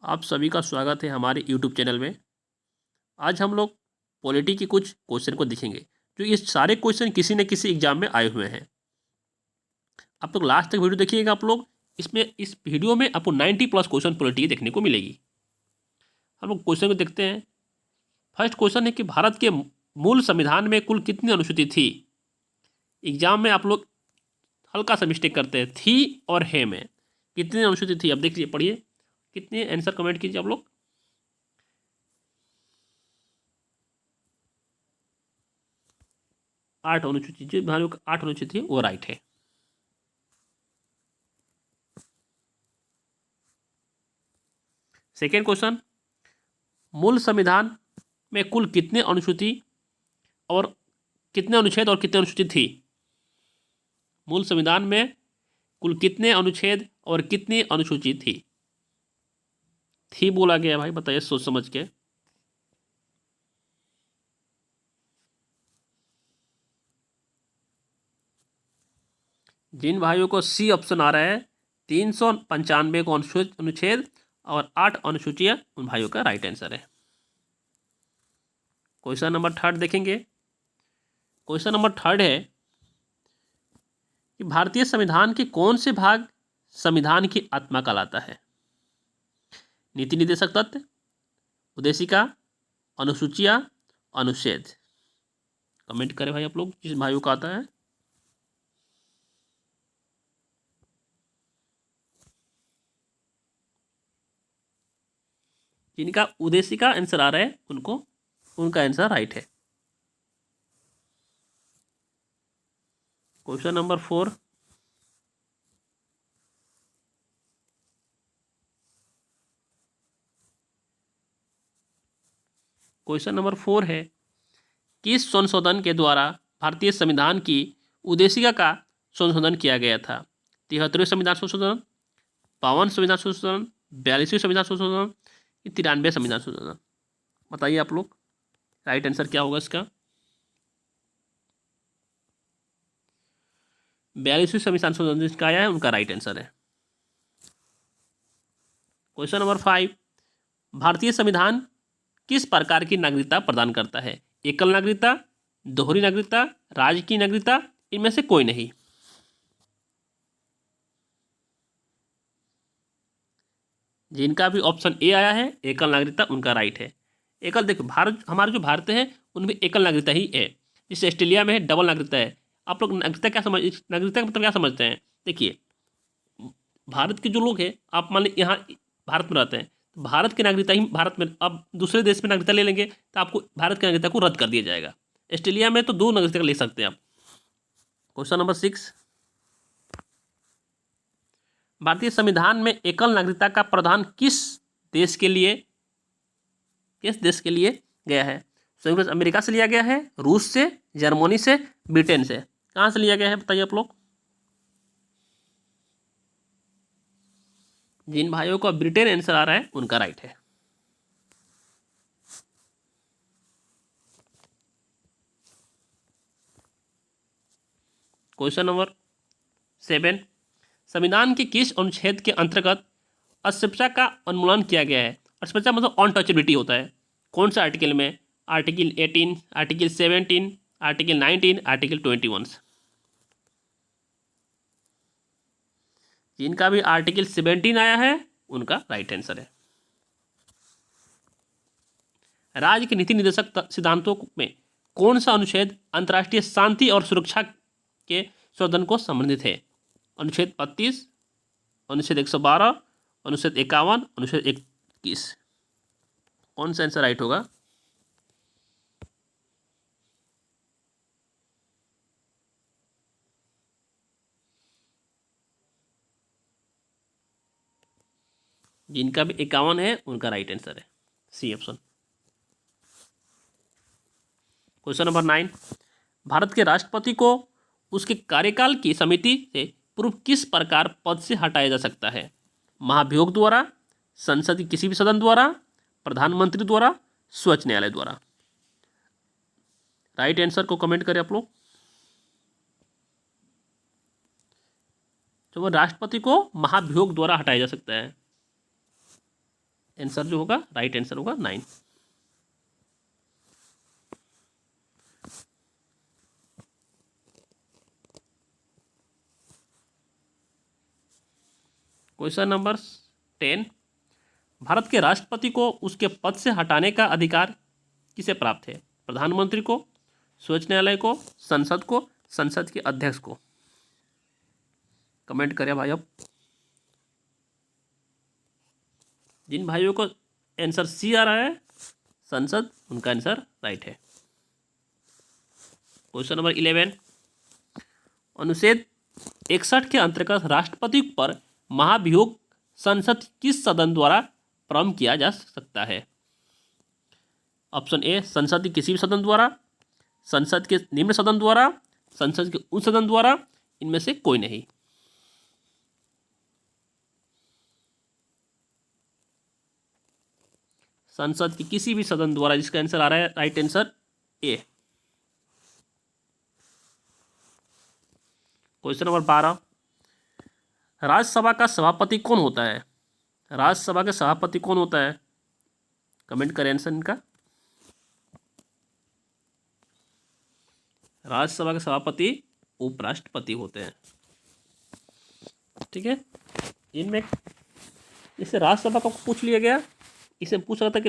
आप सभी का स्वागत है हमारे यूट्यूब चैनल में। आज हम लोग पॉलिटी के कुछ क्वेश्चन को देखेंगे, जो ये सारे क्वेश्चन किसी न किसी एग्जाम में आए हुए हैं। आप लोग लास्ट तक वीडियो देखिएगा। आप लोग इस वीडियो में आपको 90+ क्वेश्चन पॉलिटी की देखने को मिलेगी। हम लोग क्वेश्चन को देखते हैं। फर्स्ट क्वेश्चन है कि भारत के मूल संविधान में कुल कितनी अनुसूची थी। एग्जाम में आप लोग हल्का सा मिस्टेक करते हैं, थी और है में कितनी अनुसूची थी। अब देख लीजिए, पढ़िए कितने, आंसर कमेंट कीजिए आप लोग। 8 अनुसूची, जो भाइयों का 8 अनुसूची थी वो राइट है। सेकेंड क्वेश्चन, मूल संविधान में कुल कितने अनुसूची और कितने अनुच्छेद और कितने अनुसूची थी। मूल संविधान में कुल कितने अनुच्छेद और कितनी अनुसूची थी बोला गया भाई, बताइए सोच समझ के। जिन भाइयों को सी ऑप्शन आ रहा है, 395 को अनुच्छेद और 8 अनुसूचियां, उन भाइयों का राइट आंसर है। क्वेश्चन नंबर थर्ड देखेंगे। क्वेश्चन नंबर थर्ड है कि भारतीय संविधान के कौन से भाग संविधान की आत्मा कहलाता है। नीति निर्देशक तत्व, उद्देशिका, अनुसूचियां, अनुच्छेद। कमेंट करें भाई आप लोग, जिस भाइयों का आता है। जिनका उद्देशिका आंसर आ रहा है उनका आंसर राइट है। क्वेश्चन नंबर 4, क्वेश्चन नंबर 4 है, किस संशोधन के द्वारा भारतीय संविधान की उद्देशिका का संशोधन किया गया था। 73वें संविधान संशोधन, 52 संविधान संशोधन, 42वें संविधान संशोधन, 93 संविधान संशोधन। बताइए आप लोग, राइट आंसर क्या होगा इसका। 42वें संविधान संशोधन जिसका आया है उनका राइट आंसर है। क्वेश्चन नंबर 5, भारतीय संविधान किस प्रकार की नागरिकता प्रदान करता है। एकल नागरिकता, दोहरी नागरिकता, राज्य की नागरिकता, इनमें से कोई नहीं। जिनका भी ऑप्शन ए आया है एकल नागरिकता, उनका राइट है। एकल, देखो भारत, हमारे जो भारत है उनमें एकल नागरिकता ही है। जैसे ऑस्ट्रेलिया में है डबल नागरिकता है। आप लोग नागरिकता क्या समझ, नागरिकता का मतलब क्या समझते हैं। देखिए, भारत के जो लोग हैं, आप मान लीजिए यहाँ भारत में रहते हैं, तो भारत की नागरिकता ही भारत में, अब दूसरे देश में नागरिकता ले लेंगे तो आपको भारत की नागरिकता को रद्द कर दिया जाएगा। ऑस्ट्रेलिया में तो 2 नागरिकता ले सकते हैं आप। क्वेश्चन नंबर 6, भारतीय संविधान में एकल नागरिकता का प्रावधान देश के लिए किस देश के लिए गया है। संयुक्त अमेरिका से लिया गया है, रूस से, जर्मनी से, ब्रिटेन से। कहाँ से लिया गया है बताइए आप लोग। जिन भाइयों को ब्रिटेन आंसर आ रहा है उनका राइट है। क्वेश्चन नंबर 7, संविधान के किस अनुच्छेद के अंतर्गत अस्पृश्यता का उन्मूलन किया गया है। अस्पृश्यता मतलब अनटचेबिलिटी होता है। कौन सा आर्टिकल में। Article 18, article 17, article 19, article 21। जिनका भी आर्टिकल 17 आया है उनका राइट आंसर है। राज्य के नीति निर्देशक सिद्धांतों में कौन सा अनुच्छेद अंतर्राष्ट्रीय शांति और सुरक्षा के संवर्धन को संबंधित है। अनुच्छेद 32, अनुच्छेद 112, अनुच्छेद 51, अनुच्छेद 21। कौन सा आंसर राइट होगा। जिनका भी 51 है उनका राइट आंसर है C option. Question number 9, Bharat के राष्ट्रपति को उसके कार्यकाल की समिति से पूर्व किस प्रकार पद से हटाया जा सकता है। महाभियोग द्वारा, संसद के किसी भी सदन द्वारा, प्रधानमंत्री द्वारा, सर्वोच्च न्यायालय द्वारा। राइट आंसर को कमेंट करें आप लोग। तो वो राष्ट्रपति को महाभियोग द्वारा हटाया जा सकता है। आंसर जो होगा राइट आंसर होगा 9। क्वेश्चन नंबर 10, भारत के राष्ट्रपति को उसके पद से हटाने का अधिकार किसे प्राप्त है? प्रधानमंत्री को, सर्वोच्च न्यायालय को, संसद को, संसद के अध्यक्ष को? कमेंट करें भाई। अब जिन भाइयों को आंसर सी आ रहा है संसद, उनका आंसर राइट है। क्वेश्चन नंबर 11, अनुच्छेद 61 के अंतर्गत राष्ट्रपति पर महाभियोग संसद किस सदन द्वारा प्रारंभ किया जा सकता है? ऑप्शन ए संसद के किसी भी सदन द्वारा, संसद के निम्न सदन द्वारा, संसद के उच्च सदन द्वारा, इनमें से कोई नहीं। संसद के किसी भी सदन द्वारा, जिसका आंसर आ रहा है right answer A. Question number 12, Rajya Sabha का सभापति कौन होता है? राज्यसभा के सभापति कौन होता है? कमेंट करें आंसर इनका। राज्यसभा के सभापति उपराष्ट्रपति होते हैं। ठीक है, इनमें इससे राज्यसभा का पूछ लिया गया, इसे पूछ सकता है कि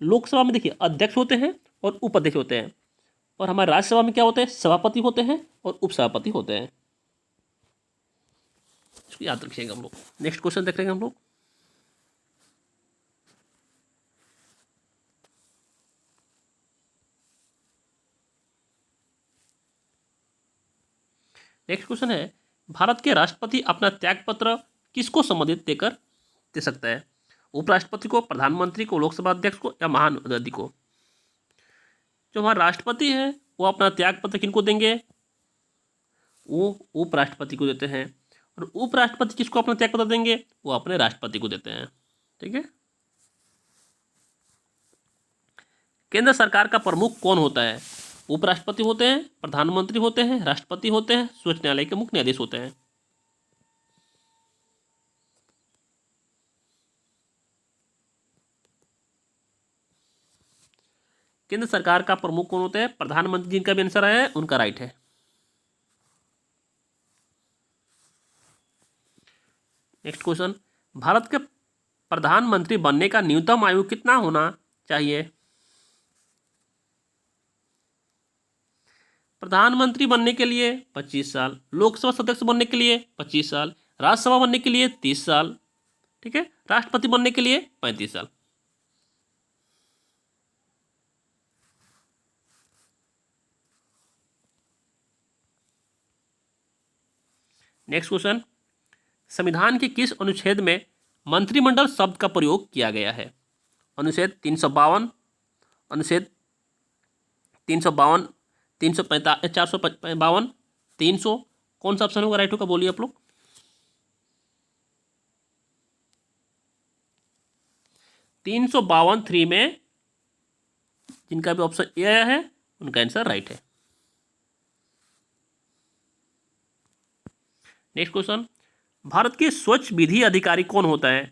लोकसभा में देखिए अध्यक्ष होते हैं और उपाध्यक्ष होते हैं, और हमारे राज्यसभा में क्या होते हैं? सभापति होते हैं और उपसभापति होते हैं। इसको याद रखिएगा हम लोग। नेक्स्ट क्वेश्चन देख लेंगे हम लोग। नेक्स्ट क्वेश्चन है, भारत के राष्ट्रपति अपना त्यागपत्र किसको संबंधित दे सकता है? उपराष्ट्रपति को, प्रधानमंत्री को, लोकसभा अध्यक्ष को, या महाधिवक्ता को? जो हमारे राष्ट्रपति हैं वो अपना त्यागपत्र किनको देंगे? वो उपराष्ट्रपति को देते हैं। और उपराष्ट्रपति किसको अपना त्यागपत्र देंगे? वो अपने राष्ट्रपति को देते हैं। ठीक है, केंद्र सरकार का प्रमुख कौन होता है? उपराष्ट्रपति होते हैं, प्रधानमंत्री होते हैं, राष्ट्रपति होते हैं, सर्वोच्च न्यायालय के मुख्य न्यायाधीश होते हैं। केंद्र सरकार का प्रमुख कौन होता है? प्रधानमंत्री। जिनका भी आंसर आया है उनका राइट है। नेक्स्ट क्वेश्चन, भारत के प्रधानमंत्री बनने का न्यूनतम आयु कितना होना चाहिए? प्रधानमंत्री बनने के लिए 25 साल, लोकसभा सदस्य बनने के लिए 25 साल, राज्यसभा बनने के लिए 30 साल, ठीक है, राष्ट्रपति बनने के लिए 35 साल। नेक्स्ट क्वेश्चन, संविधान के किस अनुच्छेद में मंत्रिमंडल शब्द का प्रयोग किया गया है? अनुच्छेद 352, अनुच्छेद 352, 345, 452, 300, कौन सा ऑप्शन होगा राइट होगा? बोलिए आप लोग। 352 3 में जिनका भी ऑप्शन ए आया है उनका आंसर राइट है। नेक्स्ट क्वेश्चन, भारत के स्वच्छ विधि अधिकारी कौन होता है?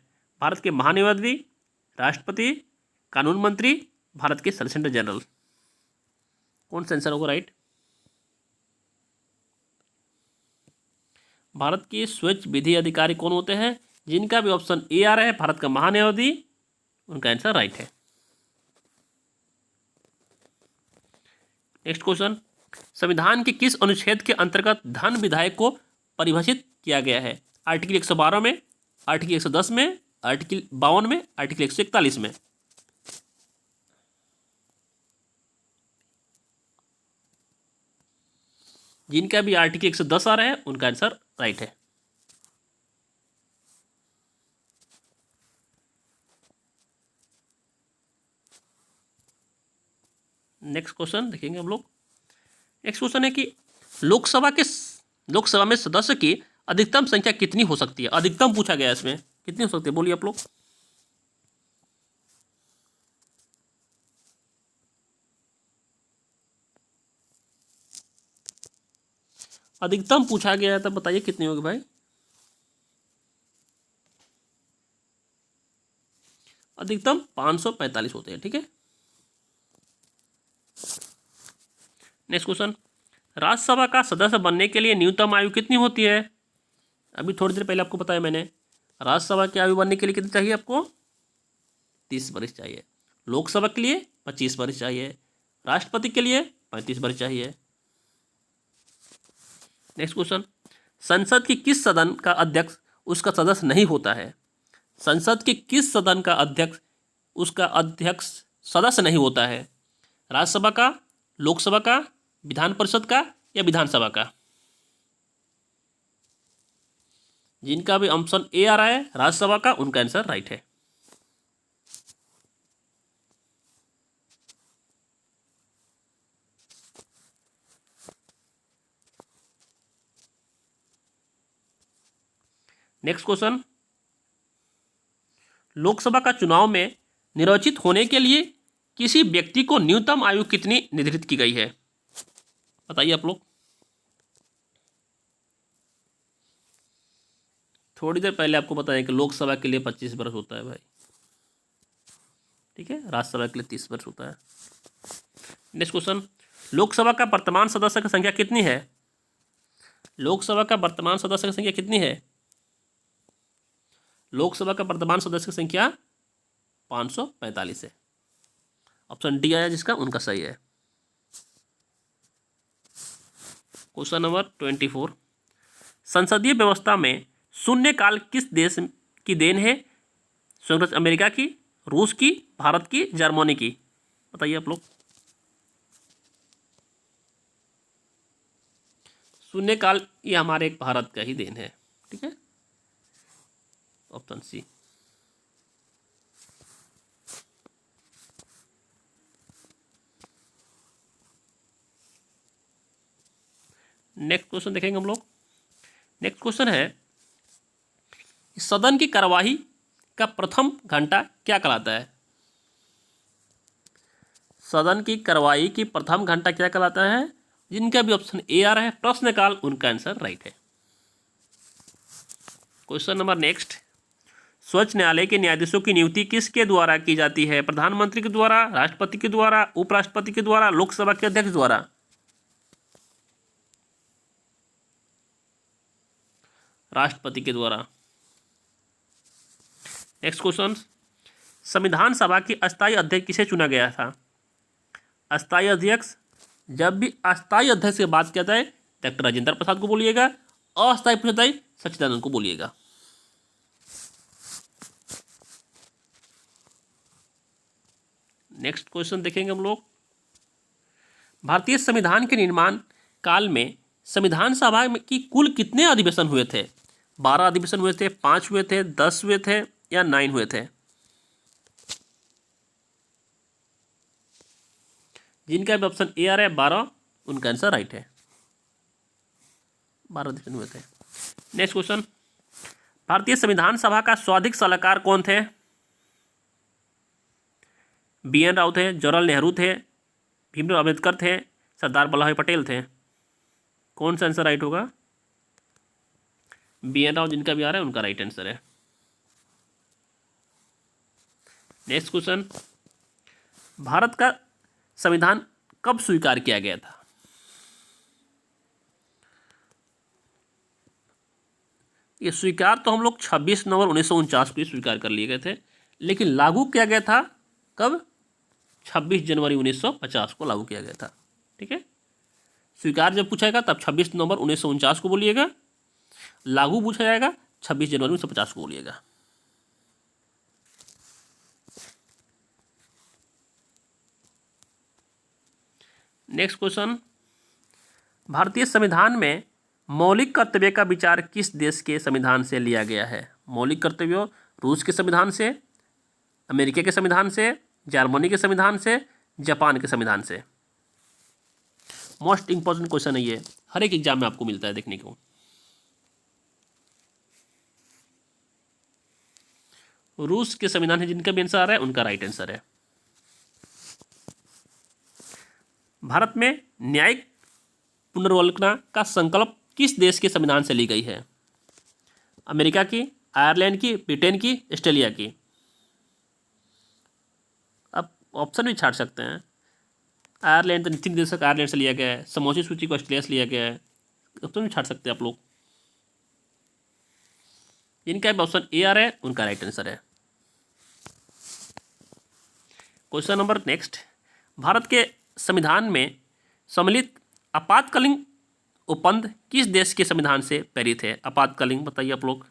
भारत के महान्यायाधीश, राष्ट्रपति, कानून मंत्री, भारत के सॉलिसिटर जनरल? कौन सा आंसर होगा राइट? भारत के स्वच्छ विधि अधिकारी कौन होते हैं? जिनका भी ऑप्शन ए आ रहा है भारत का महान्यायाधीश, उनका आंसर राइट है। नेक्स्ट क्वेश्चन, संविधान के किस अनुच्छेद के अंतर्गत धन विधायक को परिभाषित किया गया है? आर्टिकल 112 में, आर्टिकल 110 में, आर्टिकल 52 में, आर्टिकल 141 में? जिनका भी आर्टिकल 110 आ रहा है उनका आंसर राइट है। नेक्स्ट क्वेश्चन देखेंगे हम लोग। नेक्स्ट क्वेश्चन है कि लोकसभा में सदस्य की अधिकतम संख्या कितनी हो सकती है? अधिकतम पूछा गया है, इसमें कितनी हो सकती है? बोलिए आप लोग। अधिकतम पूछा गया है तब बताइए कितनी होगी भाई? अधिकतम 545 होते हैं। ठीक है, नेक्स्ट क्वेश्चन, राज्यसभा का सदस्य बनने के लिए न्यूनतम आयु कितनी होती है? अभी थोड़ी देर पहले आपको बताया मैंने, राज्यसभा की आयु बनने के लिए कितनी चाहिए आपको? 30 वर्ष चाहिए। लोकसभा के लिए 25 वर्ष चाहिए। राष्ट्रपति के लिए 35 वर्ष चाहिए। नेक्स्ट क्वेश्चन, संसद की किस सदन का अध्यक्ष उसका सदस्य नहीं होता है? संसद के किस सदन का अध्यक्ष उसका अध्यक्ष सदस्य नहीं होता है? राज्यसभा का, लोकसभा का, विधान परिषद का या विधानसभा का? जिनका भी ऑप्शन ए आ रहा है राज्यसभा का, उनका आंसर राइट है। नेक्स्ट क्वेश्चन, लोकसभा का चुनाव में निर्वाचित होने के लिए किसी व्यक्ति को न्यूनतम आयु कितनी निर्धारित की गई है? बताइए आप लोग। थोड़ी देर पहले आपको बताया कि लोकसभा के लिए 25 वर्ष होता है भाई। ठीक है, राज्यसभा के लिए 30 वर्ष होता है। नेक्स्ट क्वेश्चन, लोकसभा का वर्तमान सदस्य की संख्या कितनी है? लोकसभा का वर्तमान सदस्य की संख्या कितनी है? लोकसभा का वर्तमान सदस्य की संख्या 545 है। ऑप्शन डी आया जिसका, उनका सही है। क्वेश्चन नंबर 24, संसदीय व्यवस्था में शून्यकाल किस देश की देन है? संयुक्त अमेरिका की, रूस की, भारत की, जर्मनी की? बताइए आप लोग। शून्यकाल ये हमारे एक भारत का ही देन है। ठीक है, ऑप्शन सी। नेक्स्ट क्वेश्चन देखेंगे हम लोग। नेक्स्ट क्वेश्चन है, सदन की कार्यवाही का प्रथम घंटा क्या कहलाता है? सदन की कार्यवाही की प्रथम घंटा क्या कहलाता है? जिनका भी ऑप्शन ए आ रहा है प्रश्नकाल, उनका आंसर राइट है। क्वेश्चन नंबर नेक्स्ट, सर्वोच्च न्यायालय के न्यायाधीशों की नियुक्ति किसके द्वारा की जाती है? प्रधानमंत्री के द्वारा, राष्ट्रपति के द्वारा, उपराष्ट्रपति के द्वारा, लोकसभा के अध्यक्ष द्वारा? राष्ट्रपति के द्वारा। नेक्स्ट क्वेश्चन, संविधान सभा की अस्थायी अध्यक्ष किसे चुना गया था? अस्थायी अध्यक्ष, जब भी अस्थायी अध्यक्ष की बात किया जाए डॉक्टर राजेंद्र प्रसाद को बोलिएगा, अस्थायी पूछा जाए सच्चिदानंद को बोलिएगा। नेक्स्ट क्वेश्चन देखेंगे हम लोग, भारतीय संविधान के निर्माण काल में संविधान सभा की कुल कितने अधिवेशन हुए थे? 12 अधिवेशन हुए थे, 5 हुए थे, 10 हुए थे या 9 हुए थे? जिनका भी ऑप्शन ए आ रहा है 12, उनका आंसर राइट है। 12 अधिवेशन हुए थे। नेक्स्ट क्वेश्चन, भारतीय संविधान सभा का सर्वाधिक सलाहकार कौन थे? BN राव थे, जवाहरलाल नेहरू थे, भीमराव अम्बेडकर थे, सरदार वल्लभ भाई पटेल थे? कौन सा आंसर राइट होगा? BN राव जिनका भी आ रहा है उनका राइट आंसर है। नेक्स्ट क्वेश्चन, भारत का संविधान कब स्वीकार किया गया था? ये स्वीकार तो हम लोग 26 नवंबर 1949 को ही स्वीकार कर लिए गए थे, लेकिन लागू किया गया था कब? 26 जनवरी 1950 को लागू किया गया था। ठीक है, स्वीकार जब पूछाएगा तब 26 नवंबर 1949 को बोलिएगा, लागू पूछा जाएगा 26 जनवरी 1950 को बोलिएगा। नेक्स्ट क्वेश्चन, भारतीय संविधान में मौलिक कर्तव्य का विचार किस देश के संविधान से लिया गया है? मौलिक कर्तव्य रूस के संविधान से, अमेरिका के संविधान से, जर्मनी के संविधान से, जापान के संविधान से? मोस्ट इंपॉर्टेंट क्वेश्चन है ये, हर एक एग्जाम में आपको मिलता है देखने को। रूस के संविधान है, जिनका भी आंसर आ रहा है उनका राइट आंसर है। भारत में न्यायिक पुनर्विवेचना का संकल्प किस देश के संविधान से ली गई है? अमेरिका की, आयरलैंड की, ब्रिटेन की, ऑस्ट्रेलिया की? ऑप्शन भी छाट सकते हैं। आयरलैंड तो नीति निर्देशक आयरलैंड से लिया गया है, समोची सूची को ऑस्ट्रेलिया से लिया गया है, ऑप्शन भी छाट सकते हैं आप लोग। इनका भी ऑप्शन ए आ रहा है, उनका राइट आंसर है। क्वेश्चन नंबर नेक्स्ट, भारत के संविधान में सम्मिलित आपातकालीन उपबंध किस देश के संविधान से प्रेरित है? आपातकालीन बताइए आप लोग।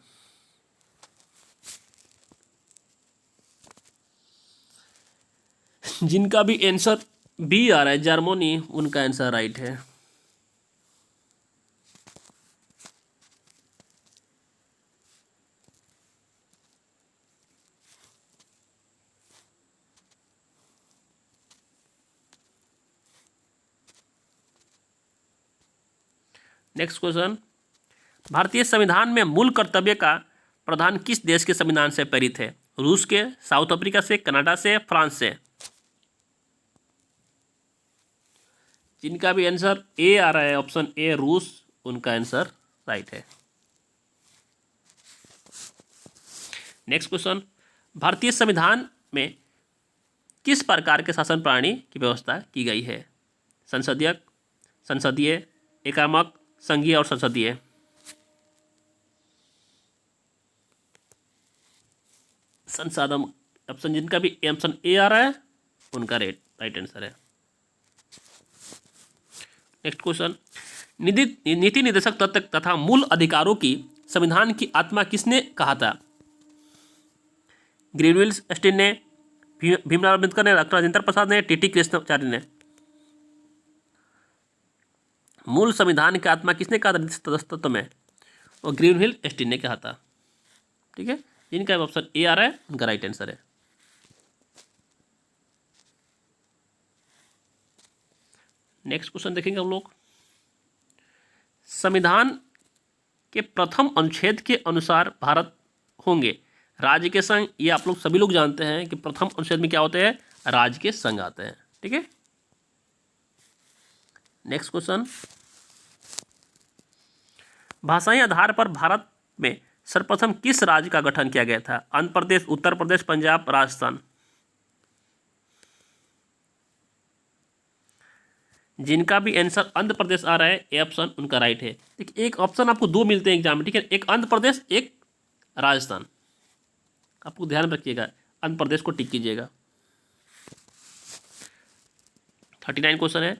जिनका भी आंसर बी आ रहा है जर्मनी, उनका आंसर राइट है। नेक्स्ट क्वेश्चन, भारतीय संविधान में मूल कर्तव्य का प्रावधान किस देश के संविधान से प्रेरित है? रूस के, साउथ अफ्रीका से, कनाडा से, फ्रांस से? जिनका भी आंसर ए आ रहा है, ऑप्शन ए रूस, उनका आंसर राइट है। नेक्स्ट क्वेश्चन, भारतीय संविधान में किस प्रकार के शासन प्रणाली की व्यवस्था की गई है? संसदीय, एकात्मक, संघीय और संसदीय? संसाधन ऑप्शन, जिनका भी ऑप्शन ए आ रहा है, उनका राइट आंसर है। नेक्स्ट क्वेश्चन, नीति निर्देशक तत्व तथा मूल अधिकारों की संविधान की आत्मा किसने कहा था? ग्रीनविल स्टीन ने, भीमराव अम्बेडकर ने, डॉक्टर राजेंद्र प्रसाद ने, टीटी कृष्णाचार्य ने? मूल संविधान की आत्मा किसने कहा था तत्व में? और ग्रीनविल स्टीन ने कहा था। ठीक है, जिनका ऑप्शन ए आ रहा है, उनका राइट आंसर है। नेक्स्ट क्वेश्चन देखेंगे हम लोग, संविधान के प्रथम अनुच्छेद के अनुसार भारत होंगे राज्य के संघ। ये आप लोग सभी लोग जानते हैं कि प्रथम अनुच्छेद में क्या होते हैं? राज्य के संघ आते हैं। ठीक है, नेक्स्ट क्वेश्चन, भाषाई आधार पर भारत में सर्वप्रथम किस राज्य का गठन किया गया था? आंध्र प्रदेश, उत्तर प्रदेश, पंजाब, राजस्थान? जिनका भी आंसर आंध्र प्रदेश आ रहा है, ए ऑप्शन उनका राइट है। देखिए, एक ऑप्शन आपको दो मिलते हैं एग्जाम में, ठीक है, एक आंध्र प्रदेश, एक राजस्थान। आपको ध्यान में रखिएगा, आंध्र प्रदेश को टिक कीजिएगा। 39 क्वेश्चन है,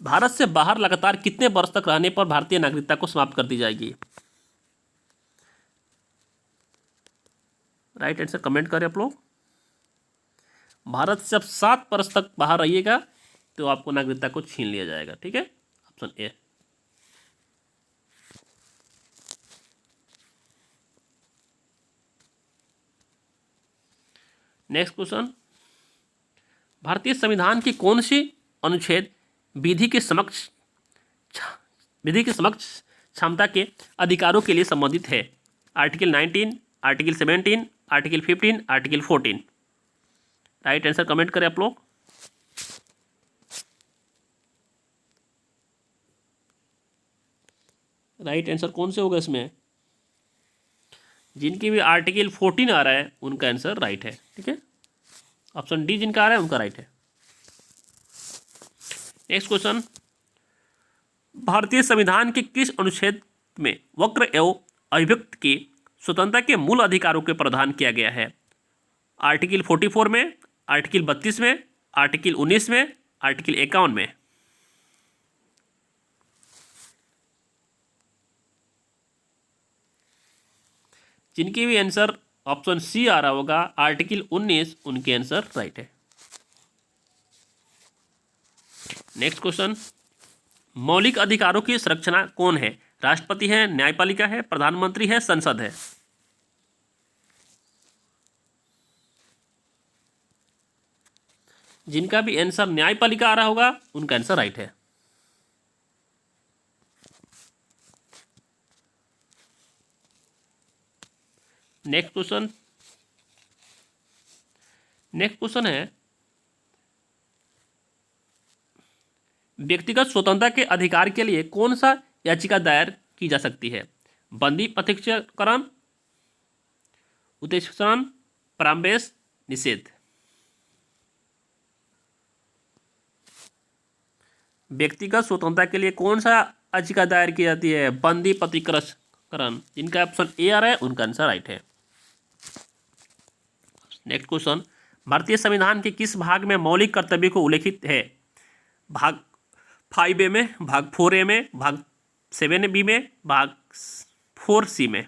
भारत से बाहर लगातार कितने वर्ष तक रहने पर भारतीय नागरिकता को समाप्त कर दी जाएगी? राइट आंसर कमेंट करें आप लोग। भारत से जब 7 वर्ष तक बाहर रहिएगा तो आपको नागरिकता को छीन लिया जाएगा। ठीक है, ऑप्शन ए। नेक्स्ट क्वेश्चन, भारतीय संविधान की कौन सी अनुच्छेद विधि के समक्ष क्षमता के अधिकारों के लिए संबंधित है? Article 19, article 17, article 15, article 14? Right answer comment करें आप लोग। राइट आंसर कौन से होगा इसमें? जिनकी भी आर्टिकल 14 आ रहा है, उनका आंसर राइट है। ठीक है, ऑप्शन डी जिनका आ रहा है, उनका राइट है। नेक्स्ट क्वेश्चन, भारतीय संविधान के किस अनुच्छेद में वक्र एवं अभिव्यक्ति की स्वतंत्रता के मूल अधिकारों के प्रावधान किया गया है? आर्टिकल 44 में, आर्टिकल 32 में, आर्टिकल 19 में, आर्टिकल 51 में? जिनकी भी आंसर ऑप्शन सी आ रहा होगा, आर्टिकल 19, उनके आंसर राइट है। नेक्स्ट क्वेश्चन, मौलिक अधिकारों की संरक्षण कौन है? राष्ट्रपति है, न्यायपालिका है, प्रधानमंत्री है, संसद है? जिनका भी आंसर न्यायपालिका आ रहा होगा, उनका आंसर राइट है। नेक्स्ट क्वेश्चन है, व्यक्तिगत स्वतंत्रता के अधिकार के लिए कौन सा याचिका दायर की जा सकती है? बंदी प्रत्यक्षीकरण, उत्तेजन, प्रारंभेश, निषेध? व्यक्तिगत स्वतंत्रता के लिए कौन सा याचिका दायर की जाती है? बंदी प्रतिकरण। जिनका ऑप्शन ए आ रहा है उनका आंसर राइट है। नेक्स्ट क्वेश्चन, भारतीय संविधान के किस भाग में मौलिक कर्तव्य को उल्लेखित है? भाग 5A में, भाग 4A में, भाग 7B में, भाग 4C में।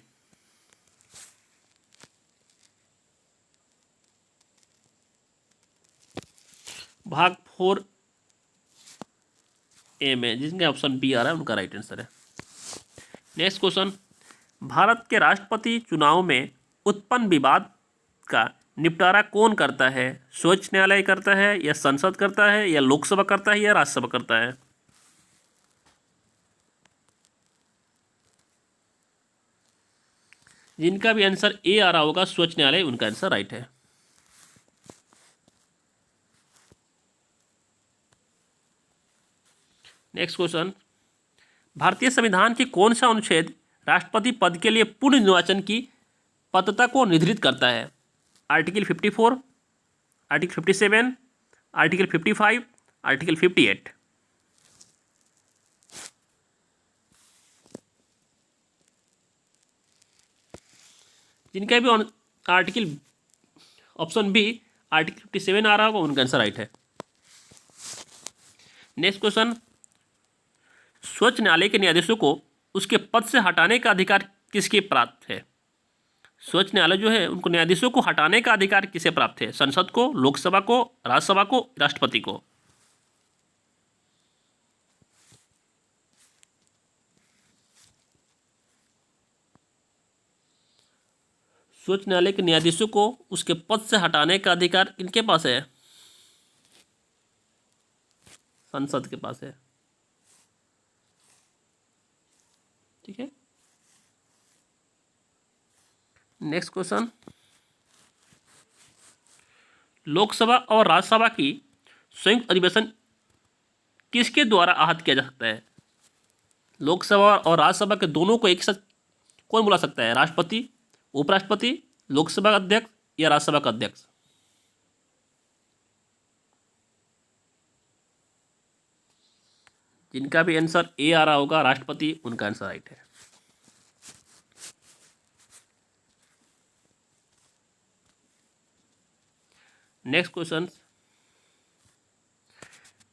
भाग 4A में, जिसका ऑप्शन बी आ रहा है उनका राइट आंसर है। नेक्स्ट क्वेश्चन, भारत के राष्ट्रपति चुनाव में उत्पन्न विवाद का निपटारा कौन करता है? सर्वोच्च न्यायालय करता है, या संसद करता है, या लोकसभा करता है, या राज्यसभा करता है? जिनका भी आंसर ए आ रहा होगा सर्वोच्च न्यायालय, उनका आंसर राइट है। नेक्स्ट क्वेश्चन, भारतीय संविधान के कौन सा अनुच्छेद राष्ट्रपति पद के लिए पुनः निर्वाचन की पात्रता को निर्धारित करता है? Article 54, article 57, article 55, article 58। जिनका भी आर्टिकल ऑप्शन बी आर्टिकल 57 आ रहा होगा उनका आंसर राइट है। नेक्स्ट क्वेश्चन, सर्वोच्च न्यायालय के न्यायाधीशों को उसके पद से हटाने का अधिकार किसके प्राप्त है? सर्वोच्च न्यायालय जो है उनको न्यायाधीशों को हटाने का अधिकार किसे प्राप्त है? संसद को, लोकसभा को, राज्यसभा को, राष्ट्रपति को? सर्वोच्च न्यायालय के न्यायाधीशों को उसके पद से हटाने का अधिकार किनके पास है? संसद के पास है। ठीक है। नेक्स्ट क्वेश्चन, लोकसभा और राज्यसभा की संयुक्त अधिवेशन किसके द्वारा आहत किया जा सकता है? लोकसभा और राज्यसभा के दोनों को एक साथ कौन बुला सकता है? राष्ट्रपति, उपराष्ट्रपति, लोकसभा अध्यक्ष, या राज्यसभा का अध्यक्ष? जिनका भी आंसर ए आ रहा होगा राष्ट्रपति, उनका आंसर राइट है। नेक्स्ट क्वेश्चन,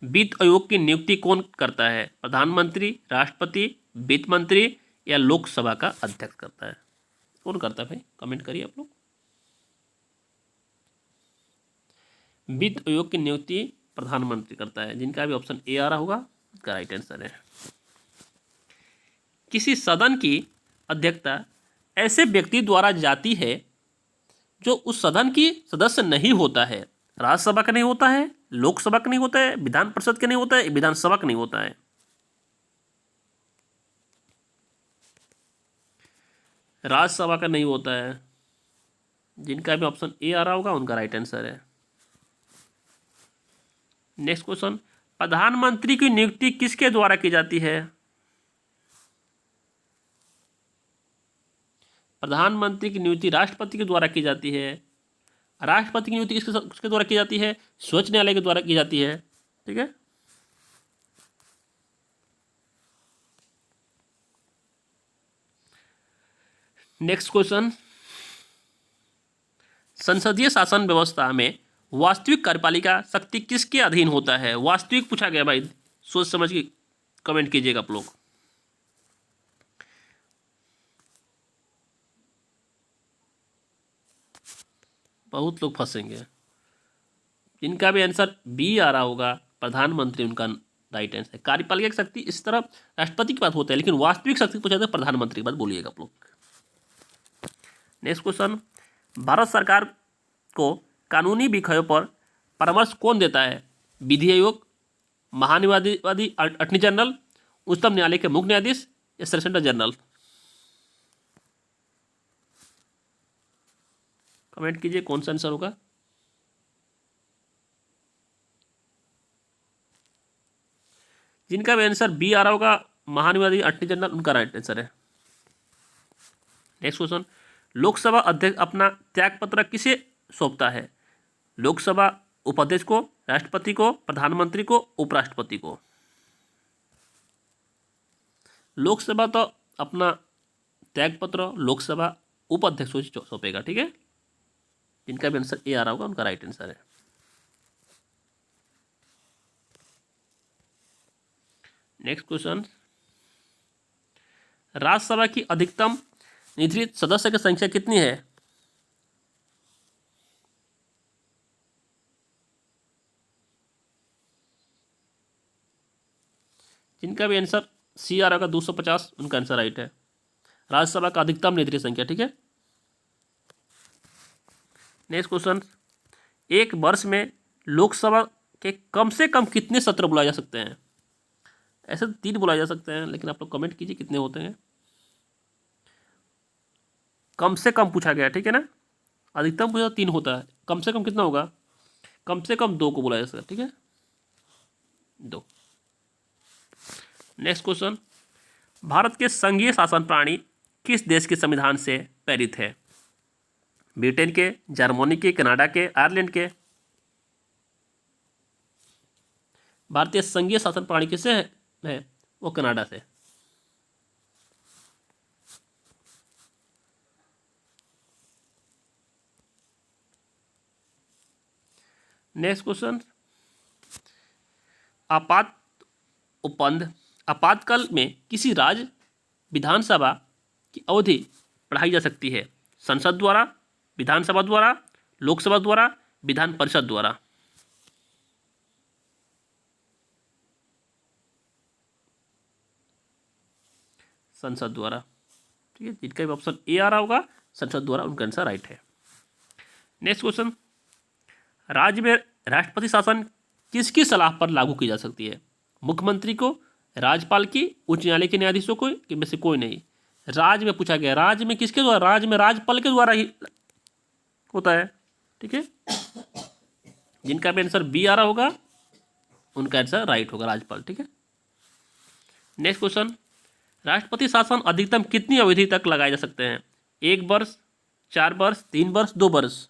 वित्त आयोग की नियुक्ति कौन करता है? प्रधानमंत्री, राष्ट्रपति, वित्त मंत्री, या लोकसभा का अध्यक्ष करता है? कौन करता है भाई? कमेंट करिए आप लोग। वित्त आयोग की नियुक्ति प्रधानमंत्री करता है। जिनका भी ऑप्शन ए आ रहा होगा उसका राइट आंसर है। किसी सदन की अध्यक्षता ऐसे व्यक्ति द्वारा जाती है जो उस सदन की सदस्य नहीं होता है। राज्यसभा का नहीं होता है, लोकसभा का नहीं होता है, विधान परिषद का नहीं होता है, विधानसभा का नहीं होता है। राज्यसभा का नहीं होता है। जिनका भी ऑप्शन ए आ रहा होगा उनका राइट आंसर है। नेक्स्ट क्वेश्चन, प्रधानमंत्री की नियुक्ति किसके द्वारा की जाती है? प्रधानमंत्री की नियुक्ति राष्ट्रपति के द्वारा की जाती है। राष्ट्रपति की नियुक्ति किसके द्वारा की जाती है? सर्वोच्च न्यायालय के द्वारा की जाती है। ठीक है। नेक्स्ट क्वेश्चन, संसदीय शासन व्यवस्था में वास्तविक कार्यपालिका शक्ति किसके अधीन होता है? वास्तविक पूछा गया भाई, सोच समझ के कमेंट कीजिएगा आप लोग। बहुत लोग फंसेंगे। जिनका भी आंसर बी आ रहा होगा प्रधानमंत्री, उनका राइट आंसर है। कार्यपालिका शक्ति इस तरह राष्ट्रपति की बात होता है, लेकिन वास्तविक शक्ति पूछा जाता है प्रधानमंत्री की बात बोलिएगा आप लोग। नेक्स्ट क्वेश्चन, भारत सरकार को कानूनी विषयों पर परामर्श कौन देता है? विधि आयोग, महान्यायवादी अटॉर्नी जनरल, उच्चतम न्यायालय के मुख्य न्यायाधीश, या सॉलिसिटर जनरल? कमेंट कीजिए कौन सा आंसर होगा। जिनका भी आंसर बी आ रहा होगा महान्यायवादी अटॉर्नी जनरल, उनका राइट आंसर है। नेक्स्ट क्वेश्चन, लोकसभा अध्यक्ष अपना त्यागपत्र किसे सौंपता है? लोकसभा उपाध्यक्ष को, राष्ट्रपति को, प्रधानमंत्री को, उपराष्ट्रपति को? लोकसभा तो अपना त्यागपत्र लोकसभा उपाध्यक्ष को सौंपेगा, ठीक है। जिनका भी आंसर ए आ रहा होगा उनका राइट आंसर है। नेक्स्ट क्वेश्चन, राज्यसभा की अधिकतम निर्धारित सदस्य की संख्या कितनी है? जिनका भी आंसर सी आ रहा होगा 250, उनका आंसर राइट है। राज्यसभा का अधिकतम निर्धारित संख्या, ठीक है। नेक्स्ट क्वेश्चन, एक वर्ष में लोकसभा के कम से कम कितने सत्र बुलाए जा सकते हैं? ऐसे 3 बुलाए जा सकते हैं, लेकिन आप लोग कमेंट कीजिए कितने होते हैं। कम से कम पूछा गया, ठीक है ना। अधिकतम पूछा 3 होता है, कम से कम कितना होगा? कम से कम 2 को बुलाया जा सकता है, ठीक है, 2। नेक्स्ट क्वेश्चन, भारत के संघीय शासन प्रणाली किस देश के संविधान से प्रेरित है? ब्रिटेन के, जर्मनी के, कनाडा के, आयरलैंड के? भारतीय संघीय शासन प्रणाली किससे है? वो कनाडा से। नेक्स्ट क्वेश्चन, आपातकाल में किसी राज्य विधानसभा की अवधि बढ़ाई जा सकती है? संसद द्वारा, विधानसभा द्वारा, लोकसभा द्वारा, विधान परिषद द्वारा? संसद द्वारा, ठीक है। जिनका भी ऑप्शन ए आ रहा होगा संसद द्वारा, उनका आंसर राइट है। नेक्स्ट क्वेश्चन, राज्य में राष्ट्रपति शासन किसकी सलाह पर लागू की जा सकती है? मुख्यमंत्री को, राज्यपाल की, उच्च न्यायालय के न्यायाधीशों को, कि में से कोई नहीं? राज्य में पूछा गया, राज्य में किसके द्वारा? राज्य में राज्यपाल के द्वारा ही होता है, ठीक है। जिनका भी आंसर बी आ रहा होगा उनका आंसर राइट होगा, राज्यपाल, ठीक है। नेक्स्ट क्वेश्चन, राष्ट्रपति शासन अधिकतम कितनी अवधि तक लगाए जा सकते हैं? 1 वर्ष, 4 वर्ष, 3 वर्ष, 2 वर्ष?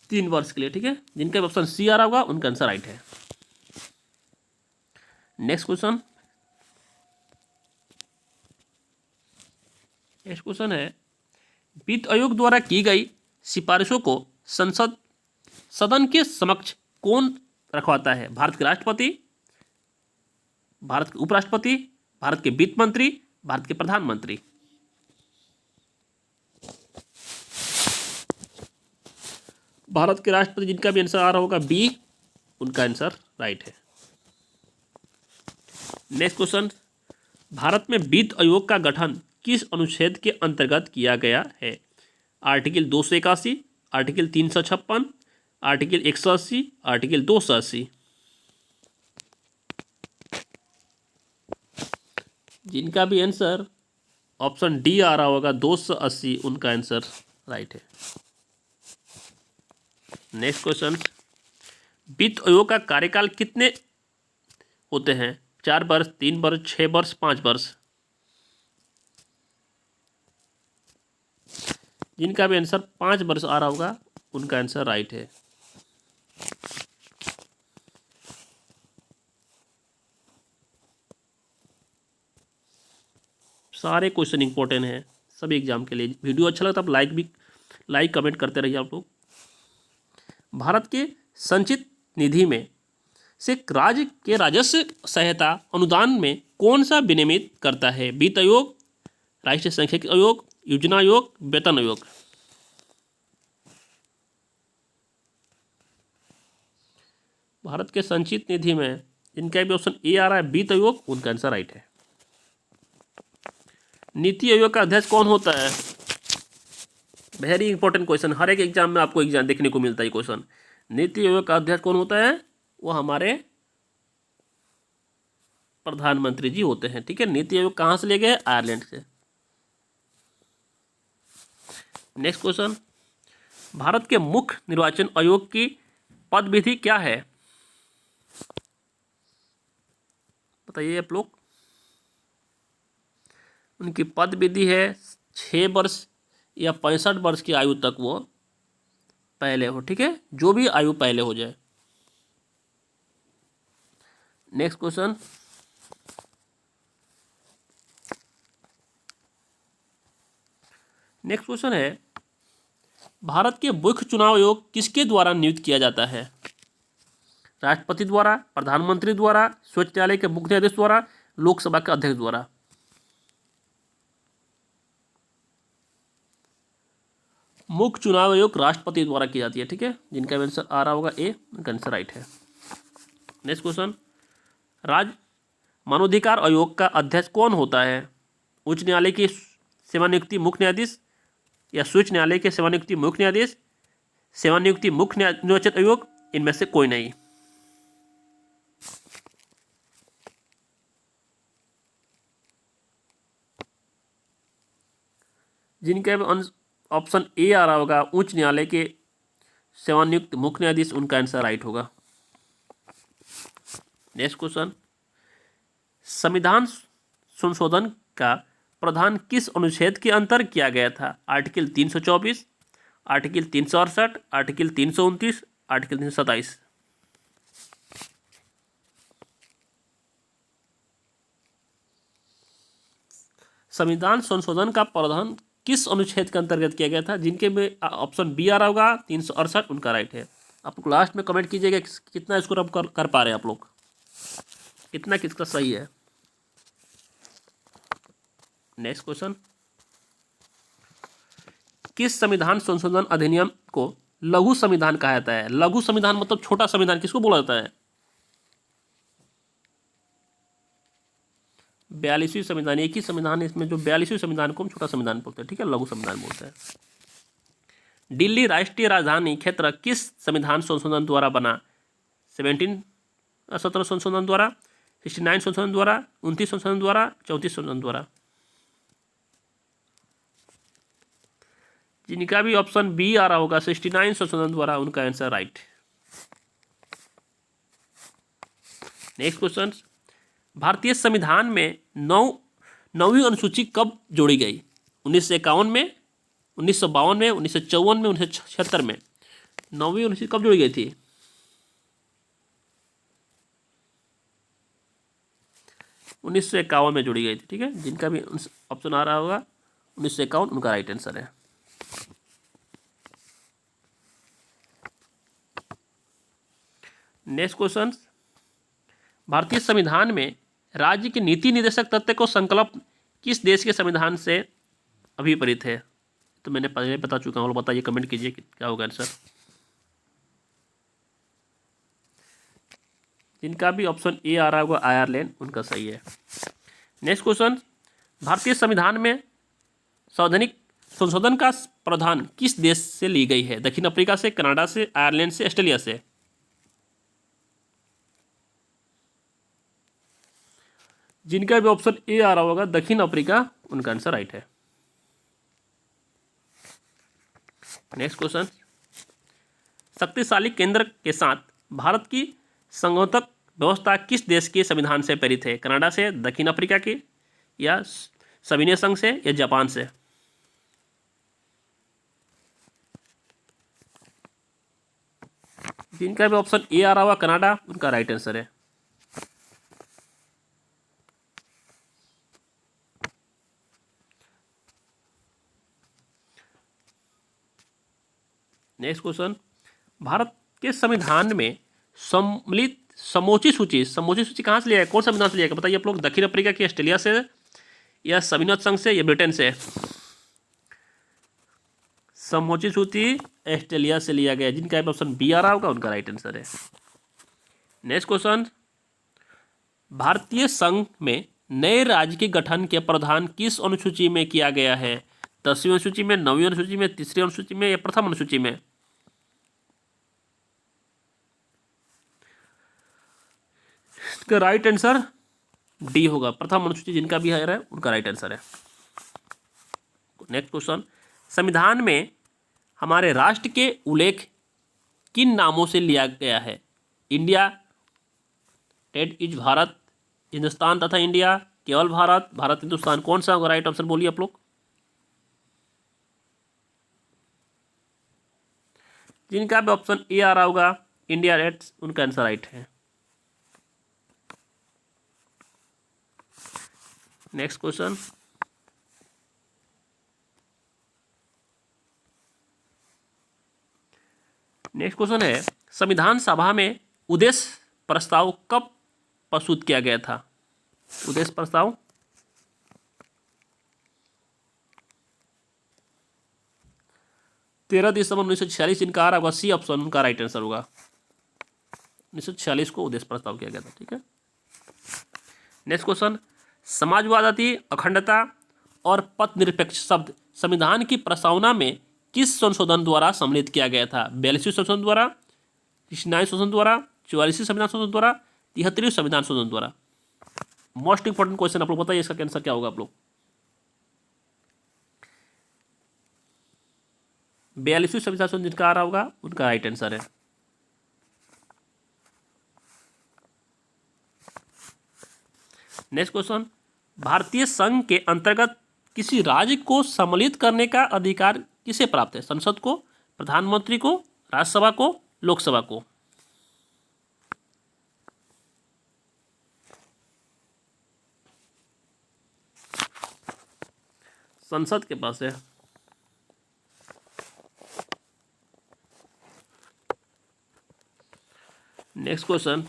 3 वर्ष के लिए, ठीक है। जिनका ऑप्शन सी आ रहा होगा उनका आंसर राइट है। नेक्स्ट क्वेश्चन है, वित्त आयोग द्वारा की गई सिफारिशों को सदन के समक्ष कौन रखवाता है? भारत के राष्ट्रपति, भारत के उपराष्ट्रपति, भारत के वित्त मंत्री, भारत के प्रधानमंत्री? भारत के राष्ट्रपति, जिनका भी आंसर आ रहा होगा बी, उनका आंसर राइट है। नेक्स्ट क्वेश्चन, भारत में वित्त आयोग का गठन किस अनुच्छेद के अंतर्गत किया गया है? Article 281, article 356, article 180, article 280? जिनका भी आंसर ऑप्शन डी आ रहा होगा 280, उनका आंसर राइट है। नेक्स्ट क्वेश्चन, वित्त आयोग का कार्यकाल कितने होते हैं? 4 वर्ष, 3 वर्ष, 6 वर्ष, 5 वर्ष? जिनका भी आंसर 5 वर्ष आ रहा होगा उनका आंसर राइट है। सारे क्वेश्चन इंपॉर्टेंट हैं सभी एग्जाम के लिए। वीडियो अच्छा लगता है तो लाइक कमेंट करते रहिए आप लोग। भारत के संचित निधि में से राज्य के राजस्व सहायता अनुदान में कौन सा विनियमित करता है? वित्त आयोग, राष्ट्रीय सांख्यिकी आयोग, योजना आयोग, वेतन आयोग? भारत के संचित निधि में जिनका भी ऑप्शन ए आ रहा है वित्त आयोग, उनका आंसर राइट है। नीति आयोग का अध्यक्ष कौन होता है? वेरी इंपॉर्टेंट क्वेश्चन, हर एक एग्जाम में आपको एग्जाम देखने को मिलता है क्वेश्चन। नीति आयोग का अध्यक्ष कौन होता है? वो हमारे प्रधानमंत्री जी होते हैं, ठीक है। नीति आयोग कहाँ से ले गए? आयरलैंड से। नेक्स्ट क्वेश्चन, भारत के मुख्य निर्वाचन आयोग की पद विधि क्या है? बताइए आप लोग। उनकी पद विधि है 6 वर्ष या 65 वर्ष की आयु तक वो पहले हो, ठीक है, जो भी आयु पहले हो जाए। नेक्स्ट क्वेश्चन, है भारत के मुख्य चुनाव आयोग किसके द्वारा नियुक्त किया जाता है? राष्ट्रपति द्वारा, प्रधानमंत्री द्वारा, सर्वोच्च न्यायालय के मुख्य न्यायाधीश द्वारा, लोकसभा के अध्यक्ष द्वारा? मुख्य चुनाव आयोग राष्ट्रपति द्वारा की जाती है, ठीक है, जिनका आंसर आ रहा होगा ए, उनका आंसर राइट है। नेक्स्ट क्वेश्चन, राज्य मानवाधिकार आयोग का अध्यक्ष कौन होता है? उच्च न्यायालय की सेवानियुक्ति मुख्य न्यायाधीश, या सर्वोच्च न्यायालय के सेवानियुक्ति मुख्य न्यायाधीश, सेवानियुक्ति मुख्य निर्वाचन आयोग, इनमें से कोई नहीं। जिनका ऑप्शन ए आ रहा होगा उच्च न्यायालय के सेवानियुक्त मुख्य न्यायाधीश, उनका आंसर राइट होगा। नेक्स्ट क्वेश्चन, संविधान संशोधन का प्रावधान किस अनुच्छेद के अंतर किया गया था? Article 324, article 368, article 329, article 327? संविधान संशोधन का प्रावधान किस अनुच्छेद के अंतर्गत किया गया था? जिनके में ऑप्शन बी आ रहा होगा 368, उनका राइट है। आप लोग लास्ट में कमेंट कीजिएगा कितना स्कोर आप कर पा रहे हैं, आप लोग कितना किसका सही है। नेक्स्ट क्वेश्चन, किस संविधान संशोधन अधिनियम को लघु संविधान कहा जाता है? लघु संविधान मतलब छोटा संविधान किसको बोला जाता है? 42वीं संविधान, एक ही संविधान है इसमें, जो 42वीं संविधान को हम छोटा संविधान बोलते हैं, ठीक है, लघु संविधान बोलते हैं। दिल्ली राष्ट्रीय राजधानी क्षेत्र किस संविधान संशोधन द्वारा बना? 17 संशोधन द्वारा, 69 संशोधन द्वारा, 29 संशोधन द्वारा, 34 संशोधन द्वारा? जिनका भी ऑप्शन बी आ रहा होगा 69 संशोधन द्वारा, उनका आंसर राइट। नेक्स्ट क्वेश्चन, भारतीय संविधान में नौवीं अनुसूची कब जोड़ी गई? 1951 में, 1952 में, 1954 में, 1976 में? नौवीं अनुसूची कब जोड़ी गई थी? 1951 में जोड़ी गई थी, ठीक है, जिनका भी ऑप्शन आ रहा होगा 1951, उनका राइट आंसर है। नेक्स्ट क्वेश्चन, भारतीय संविधान में राज्य के नीति निर्देशक तत्व को संकल्प किस देश के संविधान से अभिप्रेरित है? तो मैंने पहले बता चुका हूँ, बताइए, कमेंट कीजिए क्या होगा आंसर। जिनका भी ऑप्शन ए आ रहा होगा आयरलैंड, उनका सही है। नेक्स्ट क्वेश्चन, भारतीय संविधान में संवैधानिक संशोधन का प्रावधान किस देश से ली गई है? दक्षिण अफ्रीका से, कनाडा से, आयरलैंड से, ऑस्ट्रेलिया से? जिनका भी ऑप्शन ए आ रहा होगा दक्षिण अफ्रीका, उनका आंसर राइट है। नेक्स्ट क्वेश्चन, शक्तिशाली केंद्र के साथ भारत की संघतक व्यवस्था किस देश के संविधान से प्रेरित है? कनाडा से, दक्षिण अफ्रीका के, या सविनय संघ से, या जापान से? जिनका भी ऑप्शन ए आ रहा होगा कनाडा, उनका राइट आंसर है। नेक्स्ट क्वेश्चन, भारत के संविधान में सम्मिलित समोची सूची कहाँ से लिया है? कौन सा संविधान से लिया है बताइए आप लोग? दक्षिण अफ्रीका की, ऑस्ट्रेलिया से, या सविनय संघ से, या ब्रिटेन से? समोची सूची ऑस्ट्रेलिया से लिया गया, जिनका ऑप्शन बी आ रहा होगा, उनका राइट आंसर है। नेक्स्ट क्वेश्चन, भारतीय संघ में नए राज्य के गठन के प्रावधान किस अनुसूची में किया गया है? 10वीं अनुसूची में, 9वीं अनुसूची में, 3री अनुसूची में, या प्रथम अनुसूची में? इसका राइट आंसर डी होगा, प्रथम अनुसूची, जिनका भी है उनका राइट आंसर है। नेक्स्ट क्वेश्चन, संविधान में हमारे राष्ट्र के उल्लेख किन नामों से लिया गया है? India, that is Bharat, Hindustan तथा इंडिया, केवल भारत, भारत हिंदुस्तान? कौन सा होगा राइट ऑप्शन, बोलिए आप लोग। जिनका भी ऑप्शन ए आ रहा होगा इंडिया रेट्स, उनका आंसर राइट है। नेक्स्ट क्वेश्चन, है संविधान सभा में उद्देश्य प्रस्ताव कब प्रस्तुत किया गया था? उद्देश्य प्रस्ताव 13 दिसंबर 1946, इनका आ रहा होगा सी ऑप्शन, उनका राइट आंसर होगा। 1946 को उद्देश्य प्रस्ताव किया गया था। ठीक है, नेक्स्ट क्वेश्चन, समाजवादी, अखंडता और पथ निरपेक्ष शब्द संविधान की प्रस्तावना में किस संशोधन द्वारा सम्मिलित किया गया था? 42वें संशोधन द्वारा, 39वें संशोधन द्वारा, 44वें संविधान संशोधन द्वारा, 73वें संविधान संशोधन द्वारा? मोस्ट इंपॉर्टेंट क्वेश्चन, आप लोग बताइए इसका आंसर क्या होगा आप लोग। 42वें संविधान संशोधन जिनका आ रहा होगा उनका राइट आंसर है। नेक्स्ट क्वेश्चन, भारतीय संघ के अंतर्गत किसी राज्य को सम्मिलित करने का अधिकार किसे प्राप्त है? संसद को, प्रधानमंत्री को, राज्यसभा को, लोकसभा को? संसद के पास है। नेक्स्ट क्वेश्चन,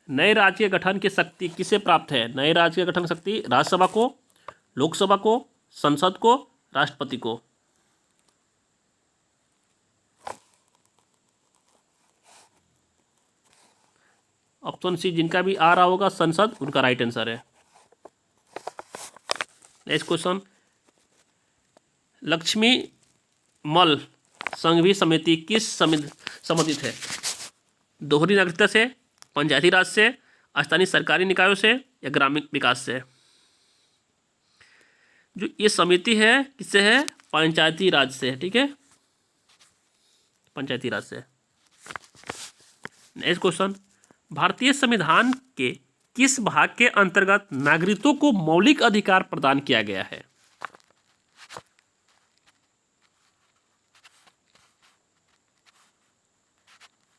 नए राज्य के गठन की शक्ति किसे प्राप्त है? नए राज्य के गठन की शक्ति राज्यसभा को, लोकसभा को, संसद को, राष्ट्रपति को? ऑप्शन सी जिनका भी आ रहा होगा संसद, उनका राइट आंसर है। नेक्स्ट क्वेश्चन, लक्ष्मी मल संघवी समिति किस संबंधित है? दोहरी नागरिकता से, पंचायती राज से, स्थानीय सरकारी निकायों से या ग्रामीण विकास से? जो ये समिति है किससे है? पंचायती राज से। ठीक है, पंचायती राज से। नेक्स्ट क्वेश्चन, भारतीय संविधान के किस भाग के अंतर्गत नागरिकों को मौलिक अधिकार प्रदान किया गया है?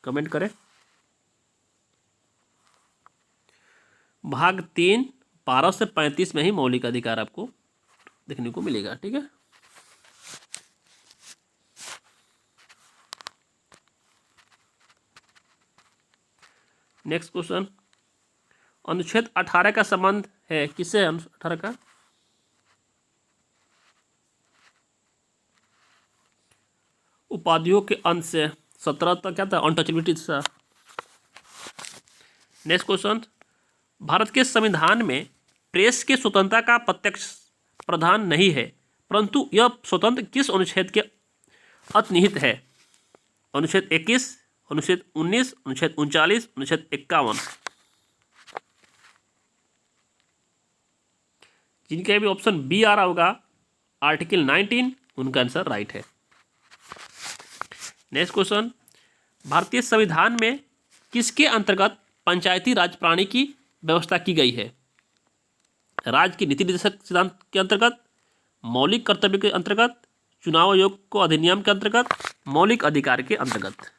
कमेंट करें। भाग 3 12 से 35 में ही मौलिक अधिकार आपको देखने को मिलेगा। ठीक है, नेक्स्ट क्वेश्चन, अनुच्छेद 18 का संबंध है किससे? अनुच्छेद 18 का उपाधियों के अंत से। 17 तक क्या था? अनटचेबिलिटी था। नेक्स्ट क्वेश्चन, भारत के संविधान में प्रेस के स्वतंत्रता का प्रत्यक्ष प्रावधान नहीं है, परंतु यह स्वतंत्र किस अनुच्छेद के अंतर्निहित है? अनुच्छेद 21, अनुच्छेद 19, अनुच्छेद 39, अनुच्छेद 51? जिनका भी ऑप्शन बी आ रहा होगा आर्टिकल 19, उनका आंसर राइट है। नेक्स्ट क्वेश्चन, भारतीय संविधान में किसके अंतर्गत पंचायती राज प्रणाली की व्यवस्था की गई है? राज्य की नीति निर्देशक सिद्धांत के अंतर्गत, मौलिक कर्तव्य के अंतर्गत, चुनाव आयोग को अधिनियम के अंतर्गत, मौलिक अधिकार के अंतर्गत?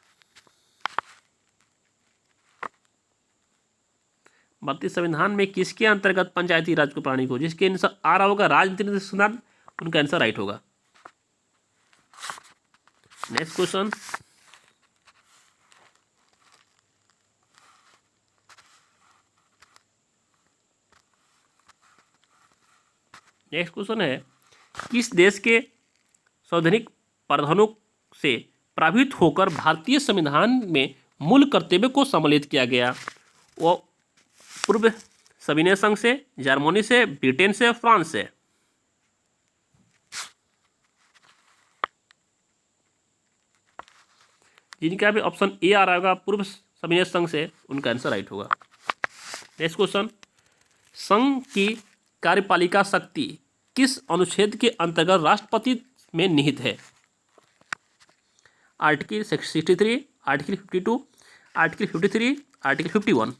भारतीय संविधान में किसके अंतर्गत पंचायती राज को प्रणाली को? जिसके आंसर आ रहा होगा राजनीति निर्देशक सिद्धांत, उनका आंसर राइट होगा। नेक्स्ट क्वेश्चन, है किस देश के संवैधानिक प्रावधानों से प्रभावित होकर भारतीय संविधान में मूल कर्तव्य को सम्मिलित किया गया? वो पूर्व सोवियत संघ से, जर्मनी से, ब्रिटेन से, फ्रांस से? जिनका भी ऑप्शन ए आ रहा होगा पूर्व सोवियत संघ से, उनका आंसर राइट होगा। नेक्स्ट क्वेश्चन, संघ की कार्यपालिका शक्ति किस अनुच्छेद के अंतर्गत राष्ट्रपति में निहित है? Article 63, article 52, article 53, article 51?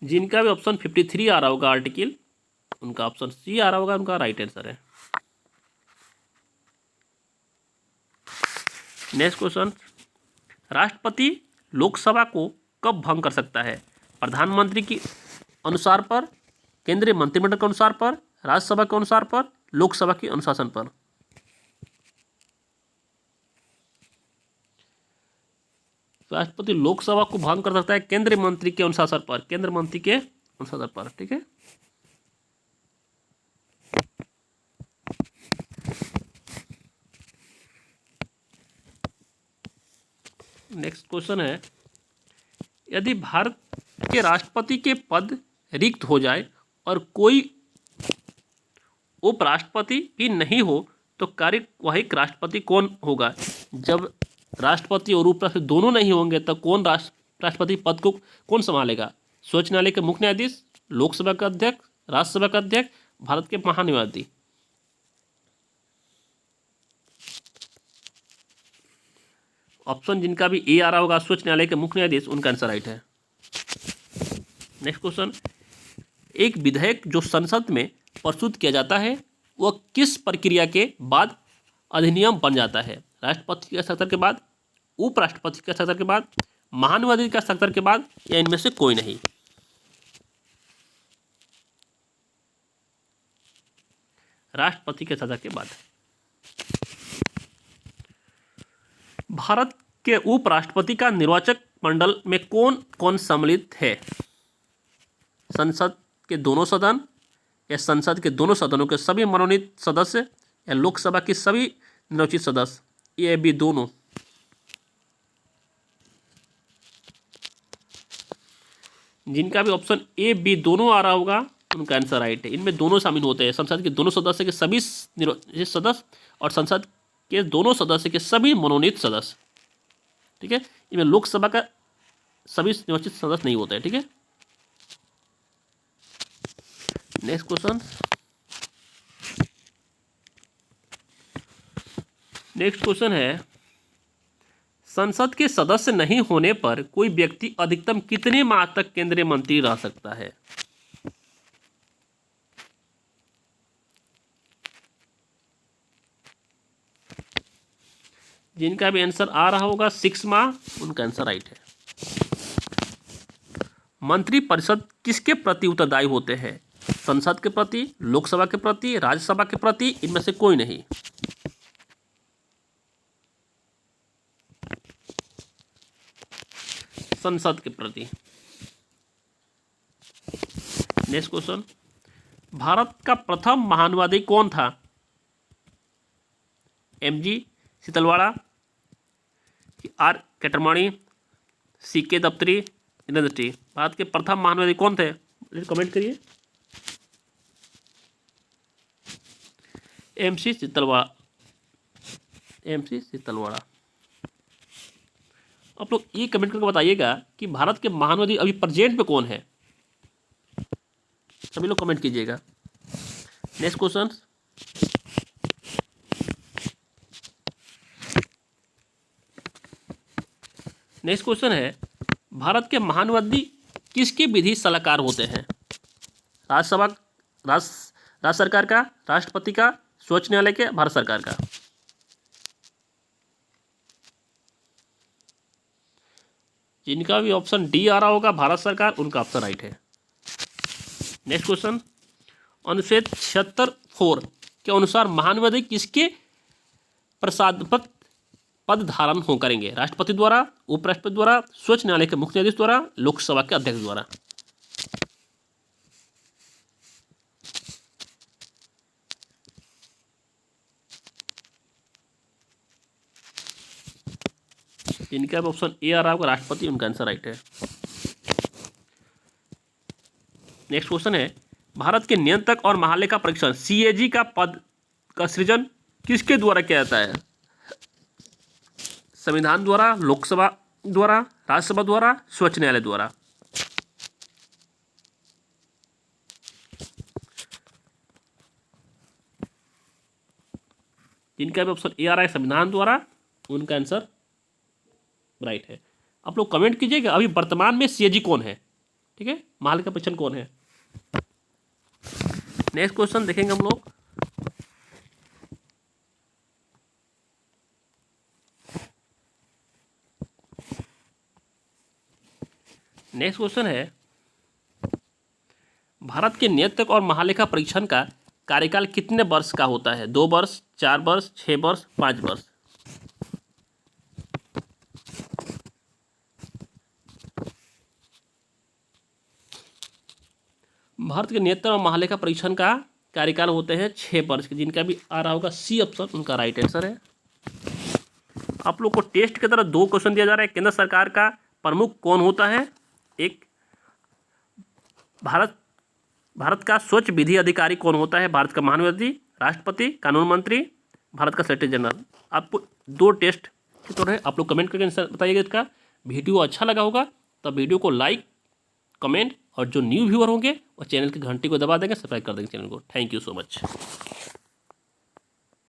जिनका भी ऑप्शन 53 आ रहा होगा आर्टिकल, उनका ऑप्शन सी आ रहा होगा, उनका राइट आंसर है। नेक्स्ट क्वेश्चन, राष्ट्रपति लोकसभा को कब भंग कर सकता है? प्रधानमंत्री के अनुसार पर, केंद्रीय मंत्रिमंडल के अनुसार पर, राज्यसभा के अनुसार पर, लोकसभा के अनुशासन पर। राष्ट्रपति लोकसभा को भंग कर सकता है केंद्रीय मंत्री के अनुशासन पर, केंद्र मंत्री के अनुशासन पर। ठीक है, नेक्स्ट क्वेश्चन है, यदि भारत के राष्ट्रपति के पद रिक्त हो जाए और कोई उपराष्ट्रपति भी नहीं हो तो कार्यवाहक राष्ट्रपति कौन होगा? जब राष्ट्रपति और उपराष्ट्रपति दोनों नहीं होंगे तो कौन राष्ट्रपति पद को कौन संभालेगा? सर्वोच्च न्यायालय के मुख्य न्यायाधीश, लोकसभा का अध्यक्ष, राज्यसभा का अध्यक्ष, भारत के महान्यायवादी। ऑप्शन जिनका भी ए आ रहा होगा, सर्वोच्च न्यायालय के मुख्य न्यायाधीश, उनका आंसर राइट है। नेक्स्ट क्वेश्चन, एक विधेयक जो संसद में प्रस्तुत किया जाता है वह किस प्रक्रिया के बाद अधिनियम बन जाता है? राष्ट्रपति के हस्ताक्षर के बाद, उपराष्ट्रपति के हस्ताक्षर के बाद, महान्यायाधीश के हस्ताक्षर के बाद, या इनमें से कोई नहीं? राष्ट्रपति के हस्ताक्षर के बाद। भारत के उपराष्ट्रपति का निर्वाचक मंडल में कौन कौन सम्मिलित है? संसद के दोनों सदन, या संसद के दोनों सदनों के सभी मनोनीत सदस्य, या लोकसभा के सभी निर्वाचित सदस्य, ए बी दोनों? जिनका भी ऑप्शन ए बी दोनों आ रहा होगा उनका आंसर राइट है। इनमें दोनों शामिल होते हैं, संसद के दोनों सदस्य के सभी निर्वाचित सदस्य और संसद के दोनों सदस्य के सभी मनोनीत सदस्य। ठीक है, इनमें लोकसभा का सभी निर्वाचित सदस्य नहीं होते हैं। ठीक है, नेक्स्ट क्वेश्चन, है, संसद के सदस्य नहीं होने पर कोई व्यक्ति अधिकतम कितने माह तक केंद्रीय मंत्री रह सकता है? जिनका भी आंसर आ रहा होगा 6 माह, उनका आंसर राइट है। मंत्रिपरिषद किसके प्रति उत्तरदायी होते हैं? संसद के प्रति, लोकसभा के प्रति, राज्यसभा के प्रति, इनमें से कोई नहीं? संसद के प्रति। नेक्स्ट क्वेश्चन, भारत का प्रथम महान्यायवादी कौन था? एमजी सीतलवाड़ा, आर कैटरमाणी, सीके दफ्तरी, इनर टी। भारत के प्रथम महान्यायवादी कौन थे? कमेंट करिए। M C Setalvad, M C Setalvad. आप लोग ये कमेंट करके बताइएगा कि भारत के महान्यायवादी अभी प्रेजेंट में कौन है। सभी लोग कमेंट कीजिएगा। नेक्स्ट क्वेश्चन, है, भारत के महान्यायवादी किसके विधि सलाहकार होते हैं? राज्यसभा, राज्य सरकार का, राष्ट्रपति का, सर्वोच्च न्यायालय के, भारत सरकार का? जिनका भी ऑप्शन डी आ रहा होगा भारत सरकार, उनका ऑप्शन राइट है। नेक्स्ट क्वेश्चन, अनुच्छेद 76(4) के अनुसार महान्यायवादी किसके प्रसादपत पद धारण हो करेंगे? राष्ट्रपति द्वारा, उपराष्ट्रपति द्वारा, सर्वोच्च न्यायालय के मुख्य न्यायाधीश द्वारा, लोकसभा के अध्यक्ष द्वारा? इनका ऑप्शन ए आ रहा होगा राष्ट्रपति, उनका आंसर राइट है। नेक्स्ट क्वेश्चन है, भारत के नियंत्रक और महालेखा परीक्षण सीएजी का पद का सृजन किसके द्वारा किया जाता है? संविधान द्वारा, लोकसभा द्वारा, राज्यसभा द्वारा, सर्वोच्च न्यायालय द्वारा? जिनका भी ऑप्शन ए आ रहा है संविधान द्वारा, उनका आंसर राइट है। आप लोग कमेंट कीजिएगा अभी वर्तमान में सीएजी कौन है। ठीक है, महालेखा परीक्षण कौन है। नेक्स्ट क्वेश्चन देखेंगे हम लोग, नेक्स्ट क्वेश्चन है, भारत के नियंत्रक और महालेखा परीक्षण का कार्यकाल कितने वर्ष का होता है? 2 वर्ष, 4 वर्ष, 6 वर्ष, 5 वर्ष? भारत के नियंत्रक और महालेखा परीक्षण का कार्यकाल होते हैं 6 वर्ष के। जिनका भी आ रहा होगा सी ऑप्शन उनका राइट आंसर है। आप लोग को टेस्ट की तरह 2 क्वेश्चन दिया जा रहा है। केंद्र सरकार का प्रमुख कौन होता है? एक भारत का स्वच्छ विधि अधिकारी कौन होता है? भारत का महान्यायाधीश, राष्ट्रपति, कानून मंत्री, भारत का सेक्रेटरी जनरल। आपको 2 टेस्ट की तरह है। आप लोग कमेंट करके आंसर बताइएगा इसका। वीडियो अच्छा लगा होगा तो वीडियो को लाइक, कमेंट, और जो न्यू व्यूअर होंगे वो चैनल की घंटी को दबा देंगे, सब्सक्राइब कर देंगे चैनल को। Thank you so much.